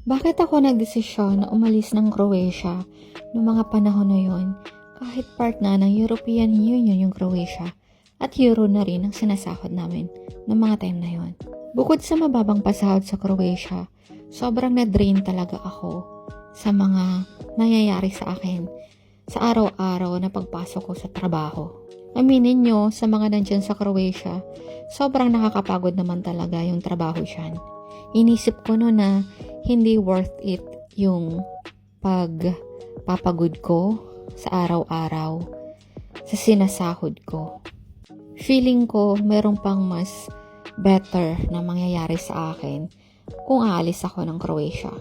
Bakit ako nagdesisyon na umalis ng Croatia noong mga panahon na yon, kahit part na ng European Union yung Croatia at Euro na rin ang sinasahod namin noong mga time na yon. Bukod sa mababang pasahod sa Croatia, sobrang na-drain talaga ako sa mga nangyayari sa akin sa araw-araw na pagpasok ko sa trabaho. Aminin nyo, sa mga nandyan sa Croatia, sobrang nakakapagod naman talaga yung trabaho dyan. Inisip ko no na hindi worth it yung pagpapagod ko sa araw-araw, sa sinasahod ko. Feeling ko meron pang mas better na mangyayari sa akin kung aalis ako ng Croatia.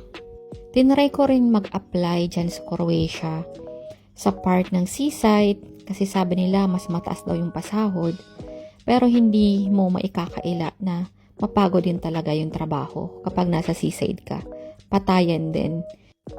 Tinry ko rin mag-apply dyan sa Croatia sa part ng seaside kasi sabi nila mas mataas daw yung pasahod, pero hindi mo maikakaila na mapagod din talaga yung trabaho kapag nasa seaside ka. Patayan din.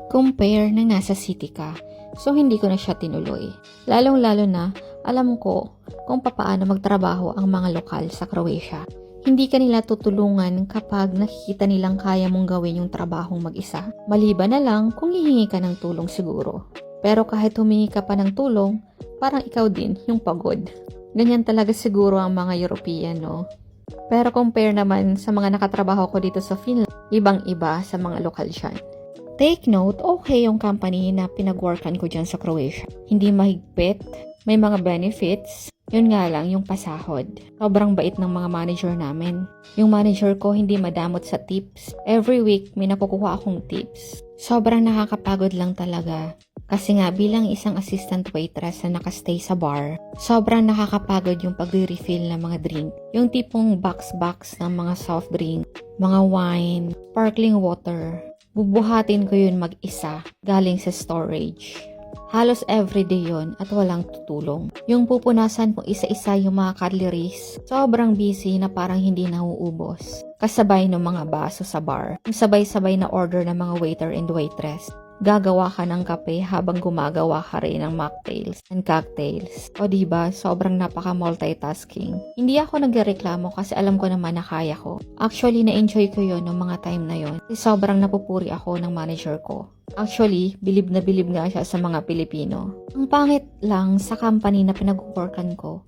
Compare na nasa city ka. So, hindi ko na siya tinuloy. Lalong-lalo na, alam ko kung papaano magtrabaho ang mga lokal sa Croatia. Hindi ka nila tutulungan kapag nakikita nilang kaya mong gawin yung trabahong mag-isa. Maliban na lang kung hihingi ka ng tulong siguro. Pero kahit humingi ka pa ng tulong, parang ikaw din yung pagod. Ganyan talaga siguro ang mga European, no? Pero compare naman sa mga nakatrabaho ko dito sa Finland, ibang-iba sa mga lokal dyan. Take note, okay yung company na pinag-workan ko dyan sa Croatia. Hindi mahigpit, may mga benefits, yun nga lang yung pasahod. Sobrang bait ng mga manager namin. Yung manager ko hindi madamot sa tips. Every week may nakukuha akong tips. Sobrang nakakapagod lang talaga. Kasi nga bilang isang assistant waitress na nakastay sa bar, sobrang nakakapagod yung pagre-refill ng mga drink. Yung tipong box-box ng mga soft drink, mga wine, sparkling water. Bubuhatin ko yun mag-isa galing sa storage. Halos everyday yon at walang tutulong. Yung pupunasan ko isa-isa yung mga cutleries, sobrang busy na parang hindi nauubos. Kasabay ng mga baso sa bar, yung sabay-sabay na order ng mga waiter and waitress. Gagawa ka ng kape habang gumagawa ka rin ng mocktails and cocktails. O diba, sobrang napaka-multitasking. Hindi ako nagreklamo kasi alam ko naman na kaya ko. Actually, na-enjoy ko yon ng mga time na yon. Kasi sobrang napupuri ako ng manager ko. Actually, bilib na bilib nga siya sa mga Pilipino. Ang pangit lang sa company na pinag-workan ko,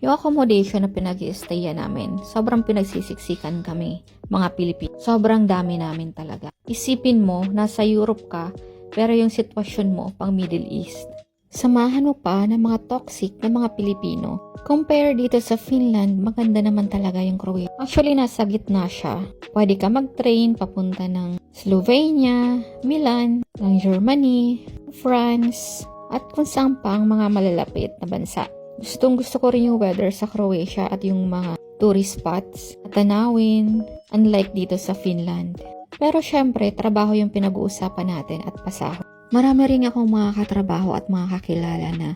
yung accommodation na pinag-i-stayan namin, sobrang pinagsisiksikan kami, mga Pilipino. Sobrang dami namin talaga. Isipin mo, nasa Europe ka, pero yung sitwasyon mo pang Middle East. Samahan mo pa ng mga toxic na mga Pilipino. Compare dito sa Finland, maganda naman talaga yung Croatia. Actually, nasa gitna siya. Pwede ka mag-train papunta ng Slovenia, Milan, ng Germany, France, at kung saan pa ang mga malalapit na bansa. Gusto ko rin yung weather sa Croatia at yung mga tourist spots at tanawin, unlike dito sa Finland. Pero syempre, trabaho yung pinag-uusapan natin at pasahod. Marami rin akong mga katrabaho at mga kakilala na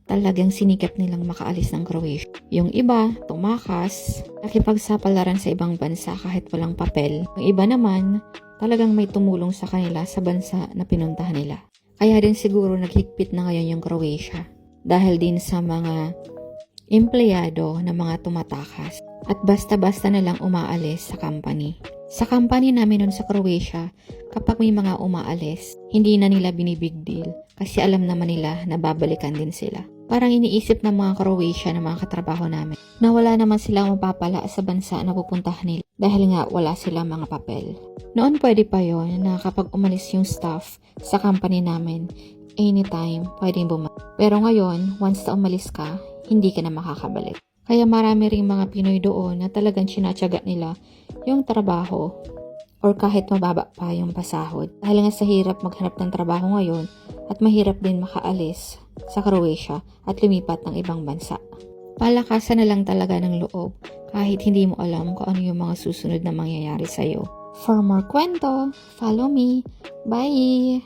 talagang sinikap nilang makaalis ng Croatia. Yung iba, tumakas, nakipagsapalaran sa ibang bansa kahit walang papel. Yung iba naman, talagang may tumulong sa kanila sa bansa na pinuntahan nila. Kaya din siguro naghigpit na ngayon yung Croatia. Dahil din sa mga empleyado na mga tumatakas at basta-basta na lang umaalis sa company. Sa company namin nun sa Croatia, kapag may mga umaalis, hindi na nila binibig deal kasi alam naman nila na babalikan din sila. Parang iniisip ng mga Croatia na mga katrabaho namin na wala naman silang mapapala sa bansa na pupuntahan nila dahil nga wala silang mga papel. Noon pwede pa yon na kapag umalis yung staff sa company namin, anytime pwedeng bumalik. Pero ngayon, once na umalis ka, hindi ka na makakabalik. Kaya marami ring mga Pinoy doon na talagang sinatyaga nila yung trabaho or kahit mababa pa yung pasahod. Dahil nga sa hirap maghanap ng trabaho ngayon at mahirap din makaalis sa Croatia at lumipat ng ibang bansa. Palakasan na lang talaga ng loob kahit hindi mo alam kung ano yung mga susunod na mangyayari sa'yo. For more kwento, follow me. Bye!